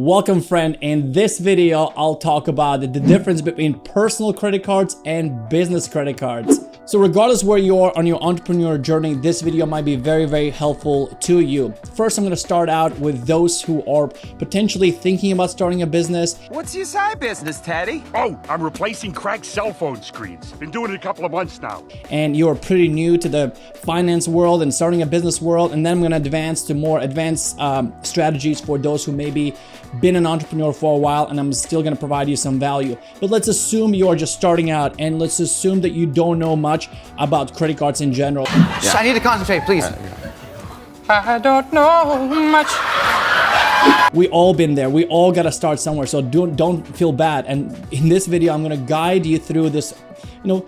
Welcome friend, in this video I'll talk about the difference between personal credit cards and business credit cards. So regardless where you are on your entrepreneur journey, this video might be very helpful to you. First, I'm going to start out with those who are potentially thinking about starting a business. What's your side business, Teddy? Oh, I'm replacing cracked cell phone screens. Been doing it a couple of months now. And you're pretty new to the finance world and starting a business world. And then I'm going to advance to more advanced strategies for those who maybe been an entrepreneur for a while, and I'm still going to provide you some value. But let's assume you are just starting out, and let's assume that you don't know much about credit cards in general. Yeah. I need to concentrate, please. I don't know much. We all been there. We all got to start somewhere, so don't feel bad. And in this video, I'm going to guide you through this,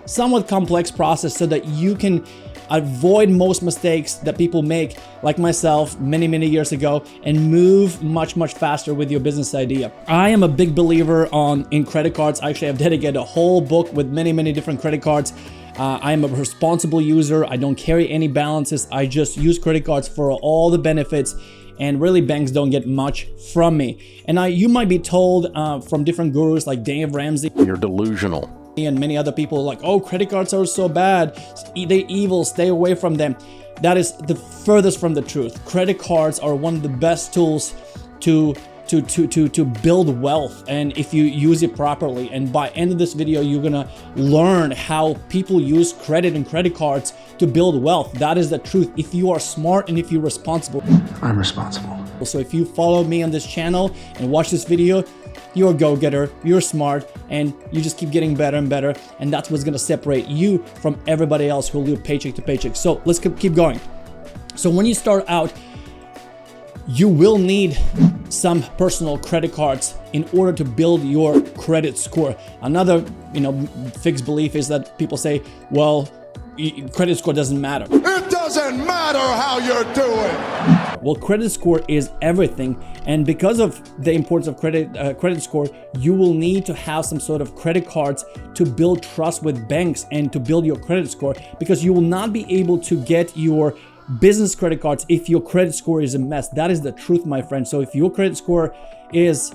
somewhat complex process so that you can avoid most mistakes that people make, like myself many years ago, and move much faster with your business idea. I am a big believer in credit cards. Actually, I've dedicated a whole book with many different credit cards. I am a responsible user. I don't carry any balances. I just use credit cards for all the benefits, and really banks don't get much from me. And you might be told from different gurus like Dave Ramsey, you're delusional, and many other people like, oh, credit cards are so bad, they're evil, stay away from them. That is the furthest from the truth. Credit cards are one of the best tools to build wealth, and if you use it properly. And by end of this video, you're gonna learn how people use credit and credit cards to build wealth. That is the truth, if you are smart and if you're responsible. I'm responsible. So if you follow me on this channel and watch this video, you're a go-getter, you're smart, and you just keep getting better and better, and that's what's gonna separate you from everybody else who live paycheck to paycheck. So let's keep going. So when you start out, you will need some personal credit cards in order to build your credit score. Another, fixed belief is that people say, well, credit score doesn't matter. It doesn't matter how you're doing. Well, credit score is everything, and because of the importance of credit score, you will need to have some sort of credit cards to build trust with banks and to build your credit score, because you will not be able to get your business credit cards if your credit score is a mess. That is the truth, my friend. So if your credit score is,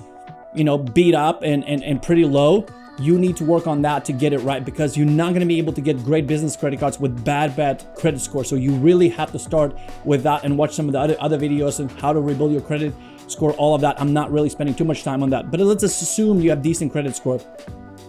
beat up and pretty low, you need to work on that to get it right, because you're not going to be able to get great business credit cards with bad credit score. So you really have to start with that and watch some of the other videos on how to rebuild your credit score, all of that. I'm not really spending too much time on that, but let's assume you have decent credit score.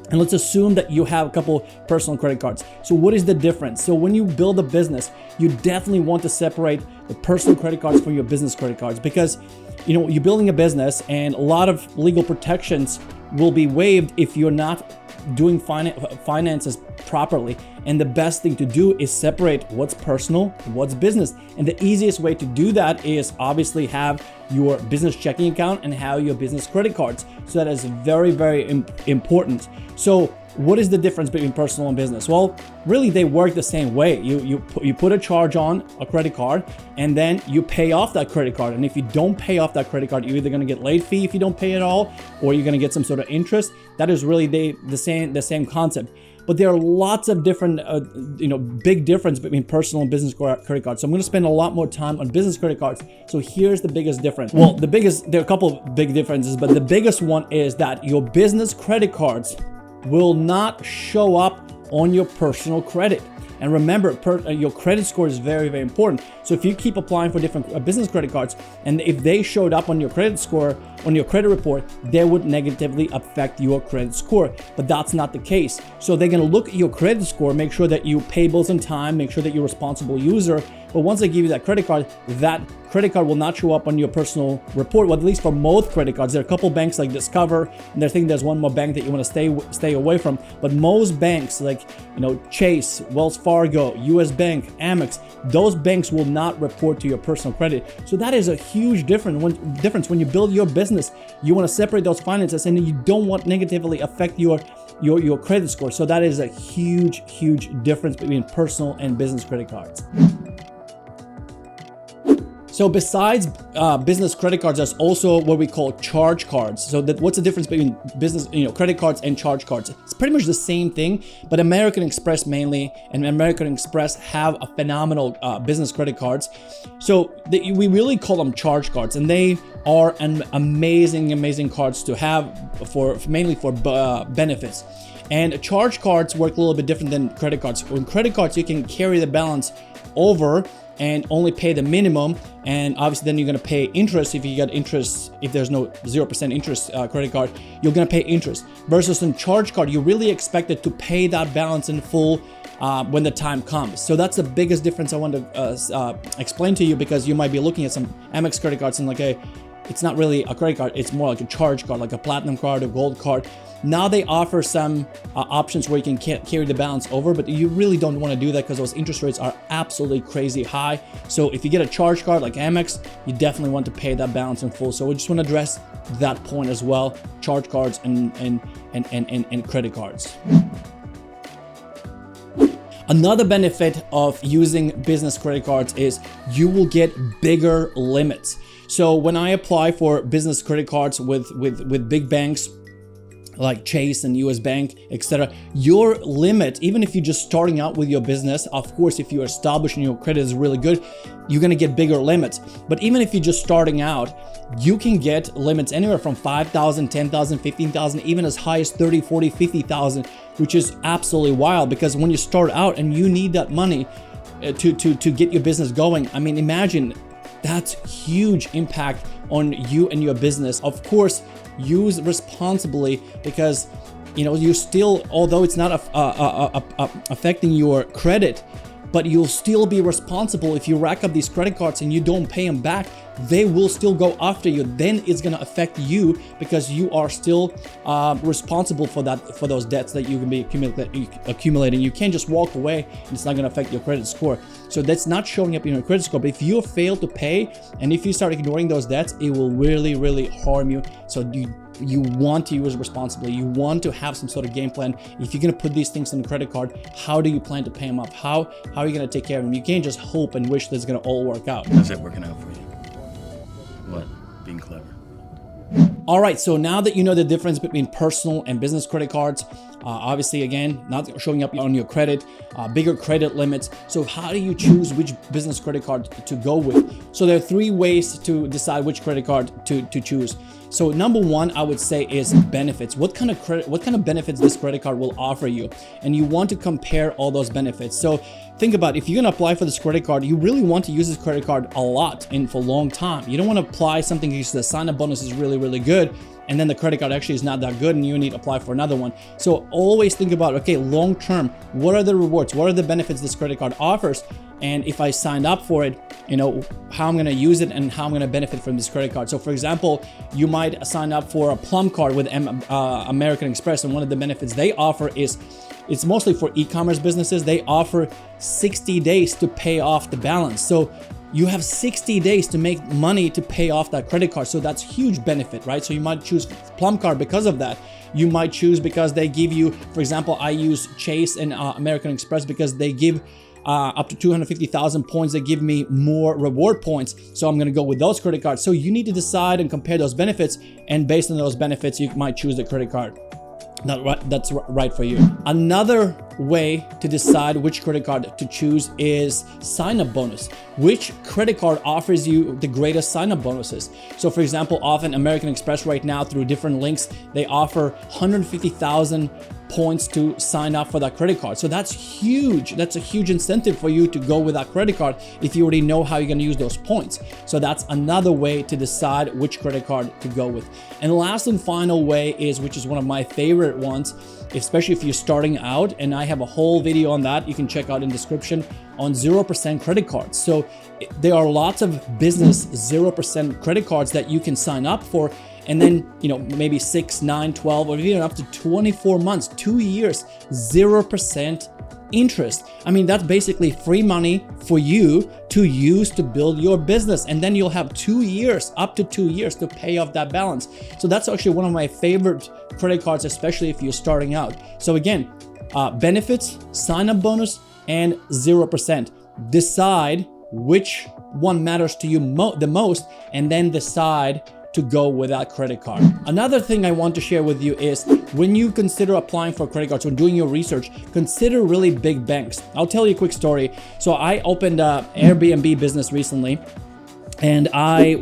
And let's assume that you have a couple personal credit cards. So what is the difference? So when you build a business, you definitely want to separate the personal credit cards from your business credit cards, because you're building a business and a lot of legal protections will be waived if you're not doing finances properly. And the best thing to do is separate what's personal, what's business. And the easiest way to do that is obviously have your business checking account and have your business credit cards. So that is very important. So what is the difference between personal and business? Well, really they work the same way. You put a charge on a credit card, and then you pay off that credit card. And if you don't pay off that credit card, you're either going to get late fee if you don't pay at all, or you're going to get some sort of interest. That is really the same concept. But there are lots of different, big difference between personal and business credit cards. So I'm going to spend a lot more time on business credit cards. So here's the biggest difference. Well, there are a couple of big differences, but the biggest one is that your business credit cards will not show up on your personal credit. And remember, your credit score is very important. So if you keep applying for different business credit cards, and if they showed up on your credit score, on your credit report, they would negatively affect your credit score. But that's not the case. So they're going to look at your credit score, make sure that you pay bills on time, make sure that you're a responsible user. But once they give you that credit card will not show up on your personal report. Well, at least for most credit cards. There are a couple banks like Discover, and I think there's one more bank that you want to stay away from. But most banks like Chase, Wells Fargo, US Bank, Amex, those banks will not report to your personal credit. So that is a huge difference. When you build your business, you want to separate those finances, and you don't want negatively affect your credit score. So that is a huge difference between personal and business credit cards. So besides business credit cards, there's also what we call charge cards. So what's the difference between business, credit cards and charge cards? It's pretty much the same thing, but American Express mainly, and American Express have a phenomenal business credit cards. So we really call them charge cards, and they are an amazing cards to have mainly for benefits. And charge cards work a little bit different than credit cards. When credit cards, you can carry the balance over and only pay the minimum, and obviously then you're going to pay interest. If you get interest, if there's no 0% interest credit card, you're going to pay interest. Versus in charge card, you're really expected to pay that balance in full when the time comes. So that's the biggest difference I want to explain to you, because you might be looking at some Amex credit cards and like, it's not really a credit card, it's more like a charge card, like a platinum card or gold card. Now they offer some options where you can carry the balance over, but you really don't want to do that because those interest rates are absolutely crazy high. So if you get a charge card like Amex, you definitely want to pay that balance in full. So we just want to address that point as well: charge cards and credit cards. Another benefit of using business credit cards is you will get bigger limits. So when I apply for business credit cards with big banks like Chase and US Bank, etc., your limit, even if you're just starting out with your business, of course, if you're established and your credit is really good, you're gonna get bigger limits. But even if you're just starting out, you can get limits anywhere from 5,000, 10,000, 15,000, even as high as 30, 40, 50,000, which is absolutely wild, because when you start out and you need that money to get your business going, I mean, imagine that's huge impact on you and your business. Of course, use responsibly, because you still, although it's not affecting your credit, but you'll still be responsible. If you rack up these credit cards and you don't pay them back, they will still go after you. Then it's going to affect you, because you are still responsible for those debts that you can be accumulating. You can't just walk away and it's not going to affect your credit score. So that's not showing up in your credit score. But if you fail to pay and if you start ignoring those debts, it will really harm you. So you want to use responsibly. You want to have some sort of game plan. If you're going to put these things on the credit card, how do you plan to pay them up? How are you going to take care of them? You can't just hope and wish that it's going to all work out. How's that working out for you? What? Being clever. All right, so now that you know the difference between personal and business credit cards, obviously, again, not showing up on your credit, bigger credit limits. So how do you choose which business credit card to go with? So there are 3 ways to decide which credit card to choose. So number 1, I would say, is benefits. What kind of benefits this credit card will offer you? And you want to compare all those benefits. So think about, if you're going to apply for this credit card, you really want to use this credit card a lot and for a long time. You don't want to apply something because the sign-up bonus is really good, and then the credit card actually is not that good and you need to apply for another one. So always think about, okay, long term, what are the rewards? What are the benefits this credit card offers? And if I signed up for it, how I'm going to use it and how I'm going to benefit from this credit card. So for example, you might sign up for a Plum card with American Express, and one of the benefits they offer is, it's mostly for e-commerce businesses. They offer 60 days to pay off the balance. So you have 60 days to make money to pay off that credit card. So that's huge benefit, right? So you might choose Plum card because of that. You might choose because they give you, for example, I use Chase and American Express because they give up to 250,000 points. They give me more reward points. So I'm going to go with those credit cards. So you need to decide and compare those benefits. And based on those benefits, you might choose the credit card that's right for you. Another way to decide which credit card to choose is sign-up bonus. Which credit card offers you the greatest sign-up bonuses? So for example, often American Express right now, through different links, they offer 150,000 points to sign up for that credit card. So that's huge. That's a huge incentive for you to go with that credit card if you already know how you're going to use those points. So that's another way to decide which credit card to go with. And the last and final way is, which is one of my favorite ones, especially if you're starting out, and I have a whole video on that you can check out in the description, on 0% credit cards. So there are lots of business 0% credit cards that you can sign up for, and then maybe 6, 9, 12, or even up to 24 months, 2 years, 0% interest. I mean, that's basically free money for you to use to build your business, and then you'll have 2 years, up to 2 years, to pay off that balance. So that's actually one of my favorite credit cards, especially if you're starting out. So again, benefits, sign-up bonus, and 0%. Decide which one matters to you the most, and then decide to go without credit card. Another thing I want to share with you is when you consider applying for credit cards or doing your research, consider really big banks. I'll tell you a quick story. So I opened an Airbnb business recently, and I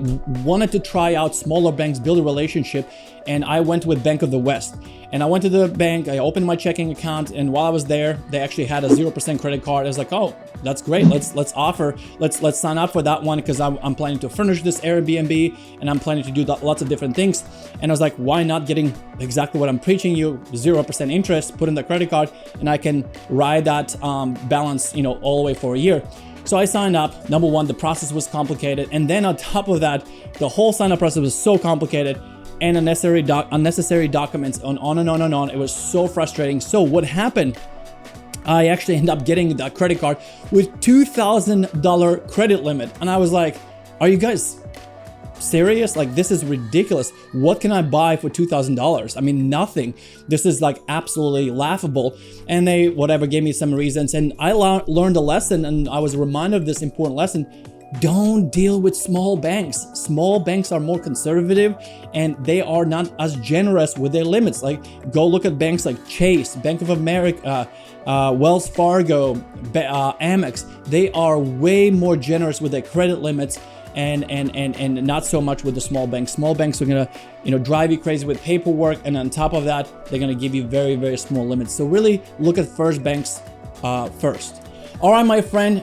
wanted to try out smaller banks, build a relationship, and I went with Bank of the West. And I went to the bank, I opened my checking account, and while I was there, they actually had a 0% credit card. I was like, oh, that's great. Let's sign up for that one, because I'm planning to furnish this Airbnb, and I'm planning to do lots of different things. And I was like, why not getting exactly what I'm preaching you, 0% interest, put in the credit card, and I can ride that balance, all the way for a year. So I signed up. Number one, the process was complicated. And then on top of that, the whole sign up process was so complicated, and unnecessary documents on and on and on. It was so frustrating. So what happened, I actually ended up getting that credit card with $2,000 credit limit. And I was like, are you guys serious? Like, this is ridiculous. What can I buy for $2,000? I mean, nothing. This is like absolutely laughable. And they gave me some reasons, and I learned a lesson, and I was reminded of this important lesson. Don't deal with small banks. Small banks are more conservative, and they are not as generous with their limits. Like, go look at banks like Chase, Bank of America, Wells Fargo, Amex. They are way more generous with their credit limits, and not so much with the small banks. Small banks are gonna drive you crazy with paperwork, and on top of that, they're gonna give you very, very small limits. So really look at first banks first. All right, my friend,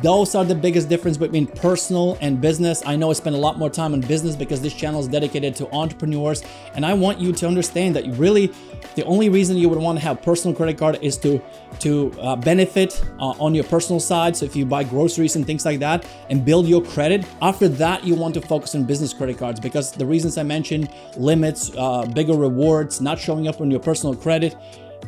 those are the biggest difference between personal and business. I know I spend a lot more time on business because this channel is dedicated to entrepreneurs, and I want you to understand that really the only reason you would want to have personal credit card is to benefit on your personal side. So if you buy groceries and things like that and build your credit, after that you want to focus on business credit cards, because the reasons I mentioned, limits, bigger rewards, not showing up on your personal credit,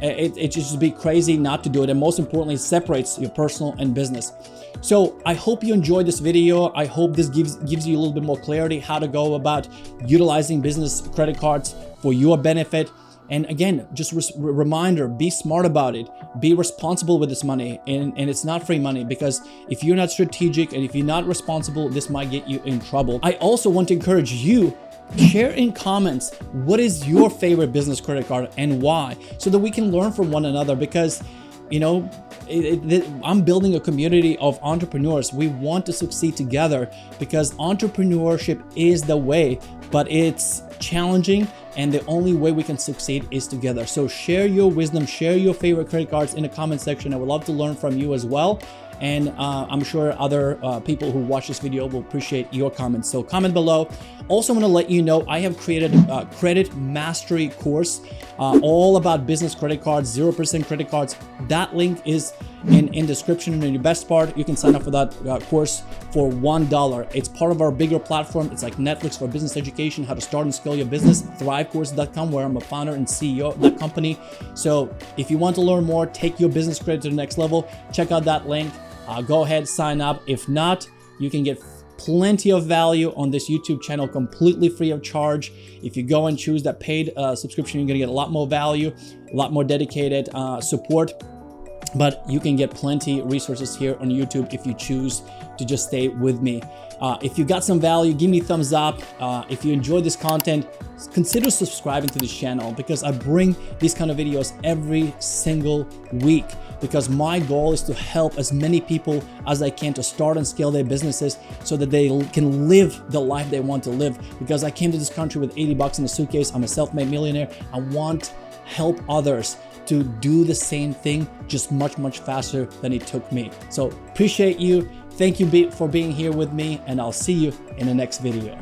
it just be crazy not to do it. And most importantly, it separates your personal and business. So I hope you enjoyed this video. I hope this gives you a little bit more clarity how to go about utilizing business credit cards for your benefit. And again, just reminder, be smart about it. Be responsible with this money. And it's not free money, because if you're not strategic and if you're not responsible, this might get you in trouble. I also want to encourage you, share in comments what is your favorite business credit card and why, so that we can learn from one another, because I'm building a community of entrepreneurs. We want to succeed together, because entrepreneurship is the way, but it's challenging, and the only way we can succeed is together. So share your wisdom, share your favorite credit cards in the comment section. I would love to learn from you as well. And I'm sure other people who watch this video will appreciate your comments. So comment below. Also want to let you know, I have created a credit mastery course all about business credit cards, 0% credit cards. That link is in description. And in the best part, you can sign up for that course for $1. It's part of our bigger platform. It's like Netflix for business education, how to start and scale your business, thrivecourses.com, where I'm a founder and CEO of that company. So if you want to learn more, take your business credit to the next level, check out that link. Go ahead, sign up. If not, you can get plenty of value on this YouTube channel completely free of charge. If you go and choose that paid subscription, you're gonna get a lot more value, a lot more dedicated support. But you can get plenty resources here on YouTube if you choose to just stay with me. If you got some value, give me a thumbs up. If you enjoyed this content, consider subscribing to this channel, because I bring these kind of videos every single week, because my goal is to help as many people as I can to start and scale their businesses so that they can live the life they want to live. Because I came to this country with 80 bucks in a suitcase. I'm a self-made millionaire. I want to help others to do the same thing, just much, much faster than it took me. So appreciate you. Thank you for being here with me, and I'll see you in the next video.